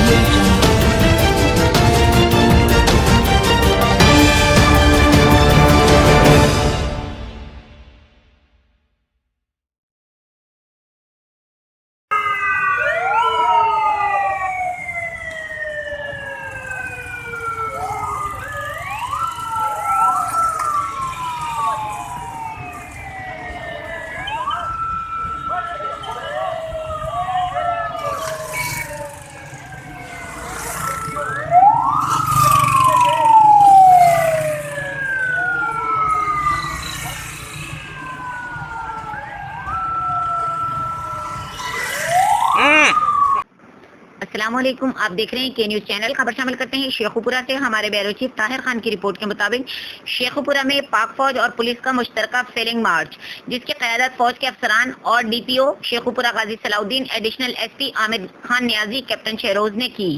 audio jungle. अस्सलामुअलैकुम, आप देख रहे हैं के न्यूज़ चैनल। खबर शामिल करते हैं शेखुपुरा से। हमारे ब्यूरो चीफ ताहिर खान की रिपोर्ट के मुताबिक शेखुपुरा में पाक फौज और पुलिस का मुश्तरका फेलिंग मार्च, जिसकी क़यादत फौज के अफसरान और DPO Sheikhupura Ghazi Salahuddin, additional SP Aamir Khan Niazi, captain Shahroz ने की।